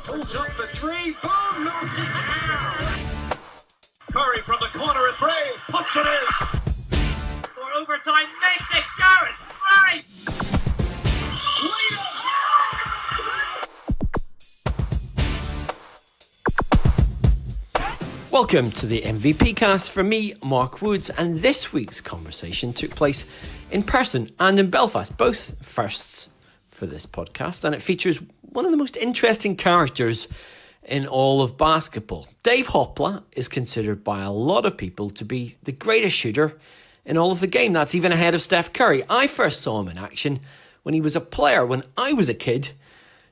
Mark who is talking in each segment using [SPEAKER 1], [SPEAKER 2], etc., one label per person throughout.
[SPEAKER 1] Pulls up for three. Boom! Knocks it down.
[SPEAKER 2] Curry from the corner at Bray. Puts it in.
[SPEAKER 3] For overtime. Makes it. Garrett. Right.
[SPEAKER 4] Welcome to the MVP cast from me, Mark Woods, and this week's conversation took place in person and in Belfast, both firsts for this podcast, and it features one of the most interesting characters in all of basketball. Dave Hopla is considered by a lot of people to be the greatest shooter in all of the game. That's even ahead of Steph Curry. I first saw him in action when he was a player when I was a kid,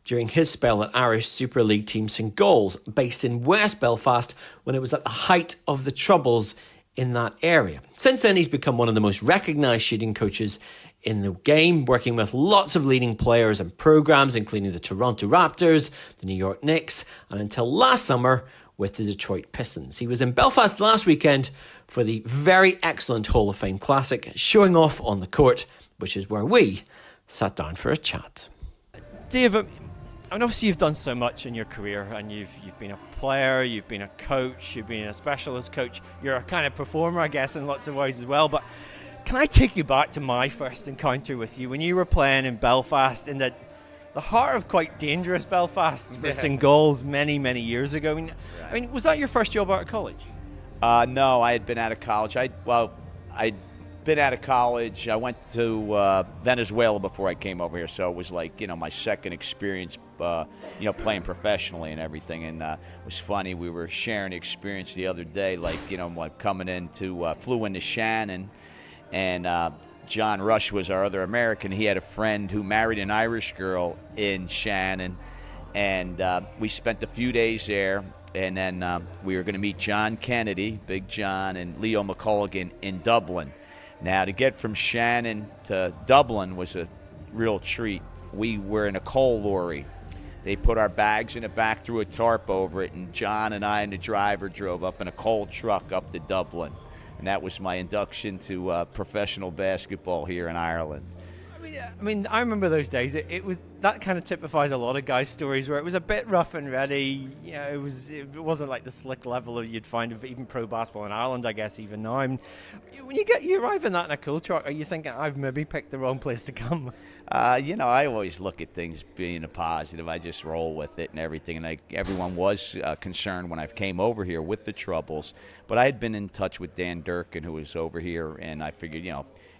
[SPEAKER 4] during his spell at Irish Super League team St Galls, based in West Belfast, when it was at the height of the troubles in that area. Since then, he's become one of the most recognised shooting coaches in the game, working with lots of leading players and programmes, including the Toronto Raptors, the New York Knicks, and until last summer, with the Detroit Pistons. He was in Belfast last weekend for the very excellent Hall of Fame Classic, showing off on the court, which is where we sat down for a chat. Dave, I mean, obviously you've done so much in your career, and you've been a player, you've been a coach, you've been a specialist coach. You're a kind of performer, I guess, in lots of ways as well. But can I take you back to my first encounter with you when you were playing in Belfast, in the heart of quite dangerous Belfast for St Galls many, many years ago? I mean, was that your first job out of college?
[SPEAKER 5] No, I had been out of college. I'd been out of college. I went to Venezuela before I came over here, so it was like, my second experience, playing professionally and everything. And it was funny. We were sharing the experience the other day, coming flew into Shannon, and John Rush was our other American. He had a friend who married an Irish girl in Shannon, and we spent a few days there. And then we were going to meet John Kennedy, Big John, and Leo McCulloughan in Dublin. Now, to get from Shannon to Dublin was a real treat. We were in a coal lorry. They put our bags in the back, threw a tarp over it, and John and I and the driver drove up in a coal truck up to Dublin. And that was my induction to professional basketball here in Ireland.
[SPEAKER 4] I mean, I remember those days. It was that kind of typifies a lot of guys' stories where it was a bit rough and ready. It wasn't like the slick level that you'd find of even pro basketball in Ireland, I guess, even now. I mean, when you arrive in that in a cool truck, are you thinking, I've maybe picked the wrong place to come?
[SPEAKER 5] I always look at things being a positive. I just roll with it and everything. And everyone was concerned when I came over here with the troubles. But I had been in touch with Dan Durkin, who was over here, and I figured,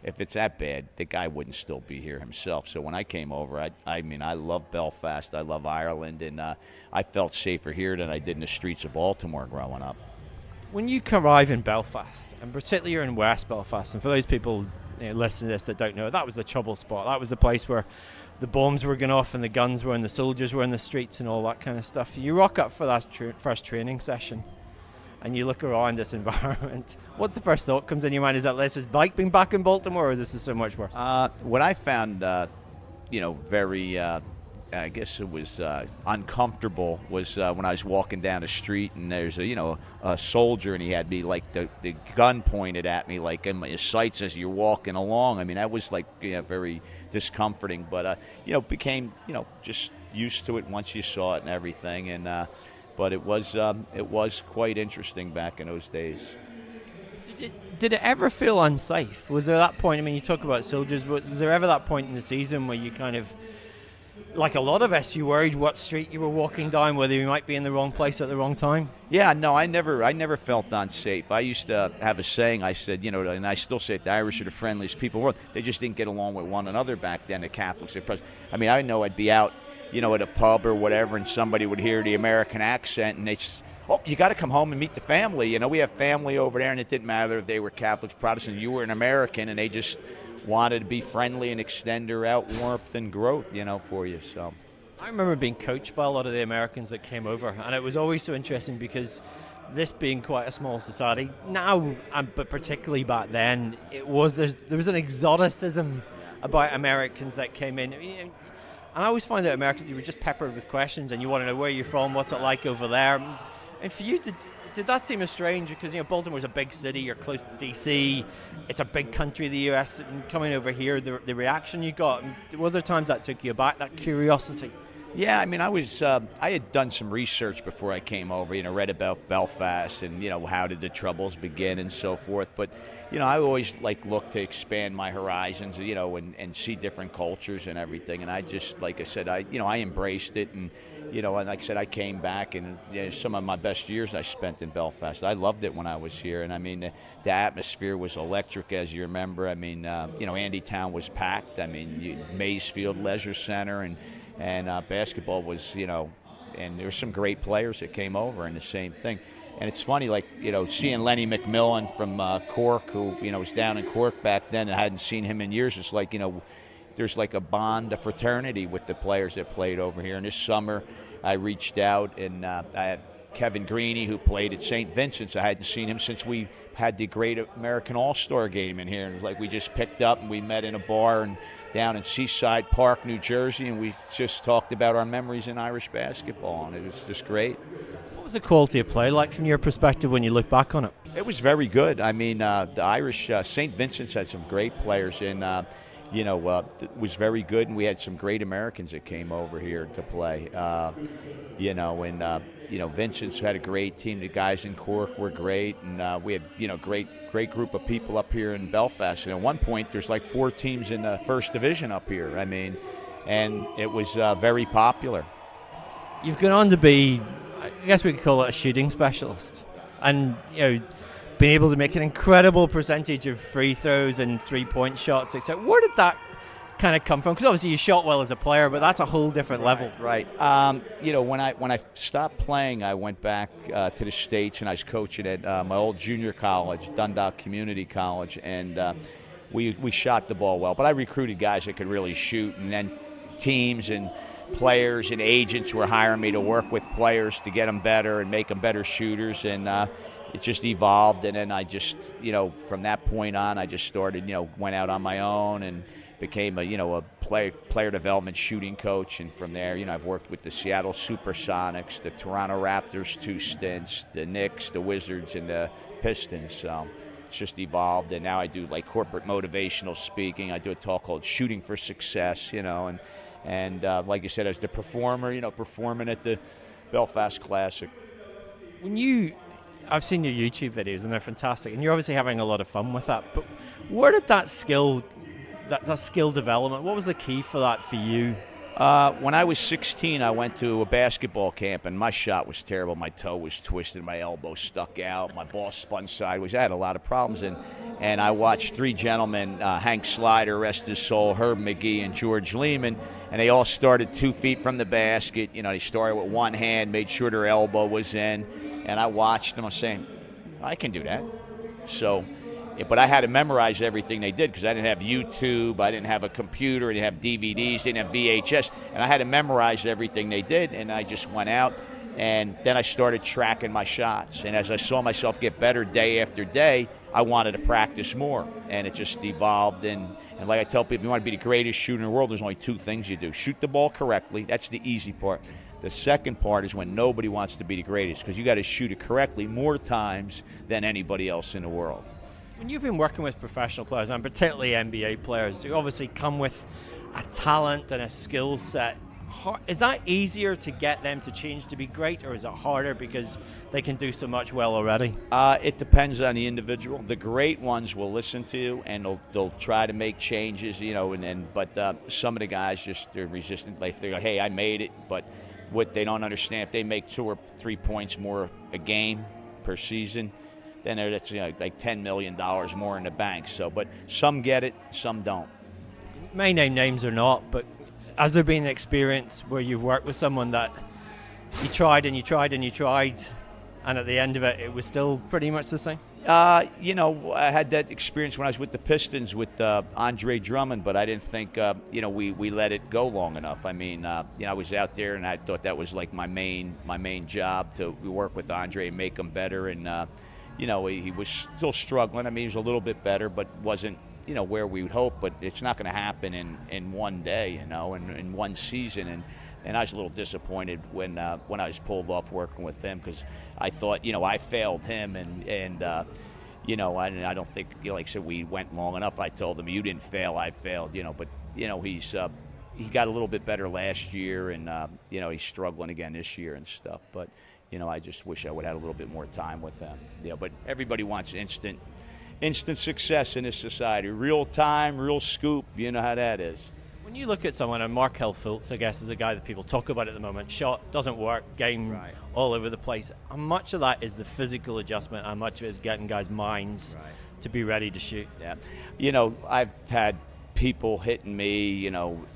[SPEAKER 5] if it's that bad, the guy wouldn't still be here himself. So when I came over, I love Belfast, I love Ireland, and I felt safer here than I did in the streets of Baltimore growing up.
[SPEAKER 4] When you arrive in Belfast, and particularly you're in West Belfast, and for those people listening to this that don't know, that was the trouble spot. That was the place where the bombs were going off and the guns were and the soldiers were in the streets and all that kind of stuff. You rock up for that first training session, and you look around this environment. What's the first thought comes in your mind? Is that this is like being back in Baltimore, or this is so much worse?
[SPEAKER 5] What I found, very, I guess it was uncomfortable, was when I was walking down the street and there's a soldier, and he had me like the gun pointed at me like in my sights as you're walking along. I mean, that was like very discomforting, but became just used to it once you saw it and everything, and. But it was quite interesting back in those days.
[SPEAKER 4] Did it ever feel unsafe? Was there that point? I mean, you talk about soldiers, but was there ever that point in the season where you kind of, like a lot of us, you worried what street you were walking down, whether you might be in the wrong place at the wrong time?
[SPEAKER 5] Yeah, no, I never felt unsafe. I used to have a saying. I said, and I still say it, the Irish are the friendliest people in the world. They just didn't get along with one another back then. The Catholics, I mean, I know I'd be out, at a pub or whatever, and somebody would hear the American accent, and they you got to come home and meet the family. We have family over there, and it didn't matter if they were Catholics, Protestants. You were an American, and they just wanted to be friendly and extend their out warmth and growth, for you. So
[SPEAKER 4] I remember being coached by a lot of the Americans that came over, and it was always so interesting because this being quite a small society now, but particularly back then, there was an exoticism about Americans that came in. And I always find that Americans, you were just peppered with questions, and you want to know where you're from, what's it like over there. And for you, did that seem strange? Because Baltimore's a big city, you're close to DC, it's a big country, the US, and coming over here, the reaction you got, was there times that took you aback, that curiosity?
[SPEAKER 5] Yeah, I mean, I had done some research before I came over, read about Belfast and, how did the Troubles begin and so forth. But, I always look to expand my horizons, and see different cultures and everything. And I just, like I said, I embraced it. And, and like I said, I came back and some of my best years I spent in Belfast. I loved it when I was here. And I mean, the atmosphere was electric, as you remember. I mean, Andy Town was packed. I mean, Maysfield Leisure Center and basketball was, and there were some great players that came over, and the same thing. And it's funny, seeing Lenny McMillan from Cork, who, was down in Cork back then, and I hadn't seen him in years. It's like, there's like a bond, a fraternity with the players that played over here. And this summer, I reached out, and I had Kevin Greeny, who played at St. Vincent's. I hadn't seen him since we had the Great American All-Star Game in here. And it was like we just picked up and we met in a bar and down in Seaside Park, New Jersey, and we just talked about our memories in Irish basketball, and it was just great.
[SPEAKER 4] What was the quality of play like from your perspective when you look back on it?
[SPEAKER 5] It was very good. I mean, the Irish, St. Vincent's had some great players, and it was very good, and we had some great Americans that came over here to play. Vincent's had a great team. The guys in Cork were great, and we had, great group of people up here in Belfast. And at one point, there's like 4 teams in the first division up here. I mean, and it was very popular.
[SPEAKER 4] You've gone on to be, I guess we could call it a shooting specialist, and being able to make an incredible percentage of free throws and 3-point shots, etc. Where did that kind of come from? Because obviously you shot well as a player, but that's a whole different level.
[SPEAKER 5] Right. When I stopped playing, I went back to the States, and I was coaching at my old junior college, Dundalk Community College, and we shot the ball well. But I recruited guys that could really shoot, and then teams and players and agents were hiring me to work with players to get them better and make them better shooters, and it just evolved. And then I just, from that point on, I just started, went out on my own and became a player development shooting coach. And from there, I've worked with the Seattle Supersonics, the Toronto Raptors 2 stints, the Knicks, the Wizards, and the Pistons. So it's just evolved, and now I do corporate motivational speaking. I do a talk called Shooting for Success, and like you said, as the performer, performing at the Belfast Classic.
[SPEAKER 4] I've seen your YouTube videos, and they're fantastic, and you're obviously having a lot of fun with that. But where did that skill development, what was the key for that for you?
[SPEAKER 5] When I was 16, I went to a basketball camp, and my shot was terrible. My toe was twisted, my elbow stuck out, my ball spun sideways. I had a lot of problems, and I watched 3 gentlemen, Hank Slider, rest his soul, Herb McGee, and George Lehman, and they all started 2 feet from the basket. They started with one hand, made sure their elbow was in, and I watched them. I'm saying, I can do that. So, but I had to memorize everything they did because I didn't have YouTube, I didn't have a computer, I didn't have DVDs, didn't have VHS, and I had to memorize everything they did, and I just went out, and then I started tracking my shots. And as I saw myself get better day after day, I wanted to practice more, and it just evolved. And like I tell people, if you want to be the greatest shooter in the world, there's only 2 things you do. Shoot the ball correctly. That's the easy part. The second part is when nobody wants to be the greatest, because you got to shoot it correctly more times than anybody else in the world.
[SPEAKER 4] When you've been working with professional players, and particularly NBA players, who obviously come with a talent and a skill set, is that easier to get them to change to be great, or is it harder because they can do so much well already?
[SPEAKER 5] It depends on the individual. The great ones will listen to you, and they'll try to make changes, but some of the guys they're resistant. They think, hey, I made it, but what they don't understand, if they make 2 or 3 points more a game per season, then that's like $10 million more in the bank. So, but some get it, some don't.
[SPEAKER 4] May name names or not, but has there been an experience where you've worked with someone that you tried and you tried and you tried, and at the end of it, it was still pretty much the same?
[SPEAKER 5] I had that experience when I was with the Pistons with Andre Drummond, but I didn't think, we let it go long enough. I mean, I was out there, and I thought that was like my main job, to work with Andre and make him better. And he was still struggling. I mean, he was a little bit better, but wasn't where we would hope. But it's not going to happen in one day, in one season. And I was a little disappointed when I was pulled off working with him, because I thought, I failed him, and I don't think, like I said, we went long enough. I told him, you didn't fail, I failed, but he's he got a little bit better last year, and he's struggling again this year and stuff. But I just wish I would have had a little bit more time with him. But everybody wants instant success in this society. Real time, real scoop. You know how that is.
[SPEAKER 4] When you look at someone, and Markel Fultz, I guess, is the guy that people talk about at the moment, shot doesn't work, game all over the place. How much of that is the physical adjustment? How much of it is getting guys' minds to be ready to shoot?
[SPEAKER 5] Yeah. I've had people hitting me,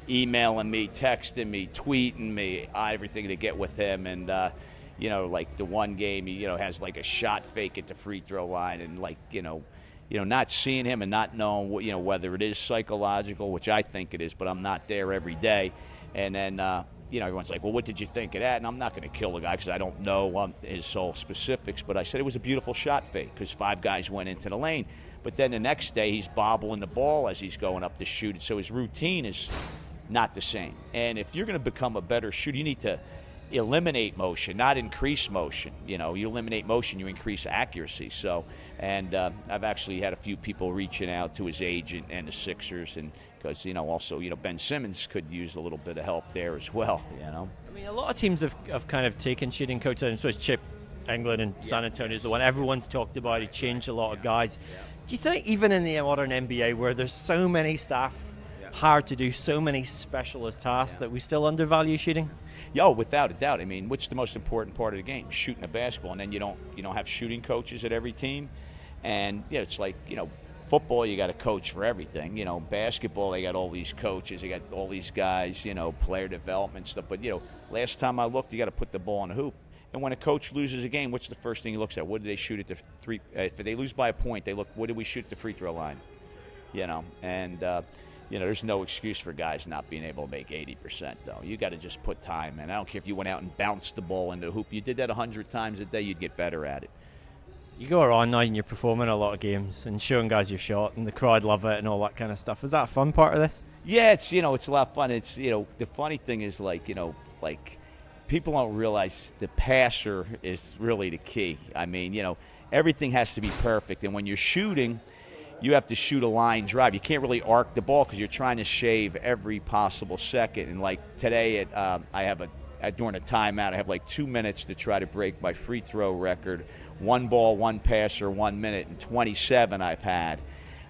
[SPEAKER 5] emailing me, texting me, tweeting me, everything to get with him. And, like the one game, he, has like a shot fake at the free throw line, and not seeing him and not knowing whether it is psychological, which I think it is, but I'm not there every day. And then, everyone's like, well, what did you think of that? And I'm not going to kill the guy because I don't know his sole specifics, but I said it was a beautiful shot fake because 5 guys went into the lane. But then the next day he's bobbling the ball as he's going up to shoot it, so his routine is not the same. And if you're going to become a better shooter, you need to eliminate motion, not increase motion. You eliminate motion, you increase accuracy. So, and I've actually had a few people reaching out to his agent and the Sixers, and because also Ben Simmons could use a little bit of help there as well.
[SPEAKER 4] I mean, a lot of teams have kind of taken shooting coaches. I suppose Chip England and San Antonio is the one everyone's talked about. He changed a lot of guys. Do you think even in the modern NBA, where there's so many staff hard to do so many specialist tasks, that we still undervalue shooting?
[SPEAKER 5] Yo, without a doubt. I mean, what's the most important part of the game? Shooting a basketball, and then you don't have shooting coaches at every team. And it's like, football, you got a coach for everything. Basketball, they got all these coaches, they got all these guys, player development stuff. But last time I looked, you got to put the ball in the hoop. And when a coach loses a game, what's the first thing he looks at? What did they shoot at the three? If they lose by a point, they look, what did we shoot at the free throw line? And there's no excuse for guys not being able to make 80%, though. You got to just put time in. I don't care if you went out and bounced the ball into the hoop. You did that 100 times a day, you'd get better at it.
[SPEAKER 4] You go around now and you're performing a lot of games and showing guys your shot, and the crowd love it and all that kind of stuff. Is that a fun part of this?
[SPEAKER 5] Yeah, it's it's a lot of fun. It's the funny thing is like people don't realize the passer is really the key. I mean, everything has to be perfect, and when you're shooting, you have to shoot a line drive. You can't really arc the ball because you're trying to shave every possible second. And like today, I have during a timeout, I have like 2 minutes to try to break my free throw record. 1 ball, 1 passer, 1 minute, and 27 I've had.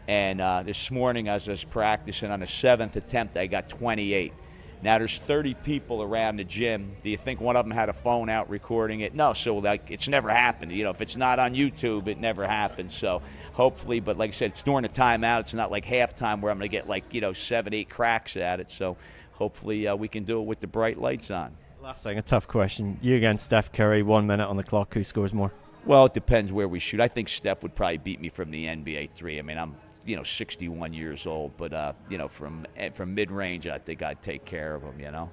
[SPEAKER 5] And this morning, as I was practicing on the 7th attempt, I got 28. Now there's 30 people around the gym. Do you think one of them had a phone out recording it? No. So it's never happened. If it's not on YouTube, it never happens. So hopefully, but like I said, it's during the timeout. It's not like halftime where I'm going to get 7, 8 cracks at it. So hopefully we can do it with the bright lights on.
[SPEAKER 4] Last thing, a tough question. You against Steph Curry, 1 minute on the clock. Who scores more?
[SPEAKER 5] Well, it depends where we shoot. I think Steph would probably beat me from the NBA 3. I mean, I'm 61 years old, but from mid-range, I think I'd take care of him.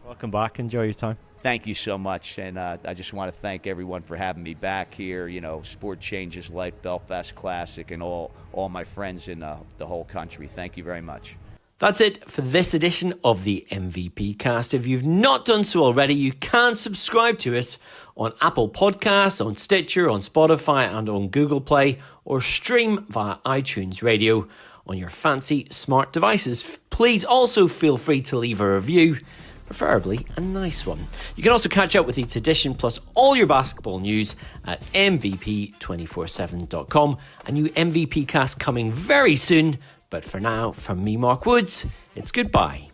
[SPEAKER 4] Welcome back. Enjoy your time.
[SPEAKER 5] Thank you so much, and I just want to thank everyone for having me back here. Sport changes life, Belfast Classic, and all my friends in the whole country. Thank you very much.
[SPEAKER 4] That's it for this edition of the MVP Cast. If you've not done so already, you can subscribe to us on Apple Podcasts, on Stitcher, on Spotify, and on Google Play, or stream via iTunes Radio on your fancy smart devices. Please also feel free to leave a review, preferably a nice one. You can also catch up with each edition plus all your basketball news at MVP247.com. A new MVP Cast coming very soon. But for now, from me, Mark Woods, it's goodbye.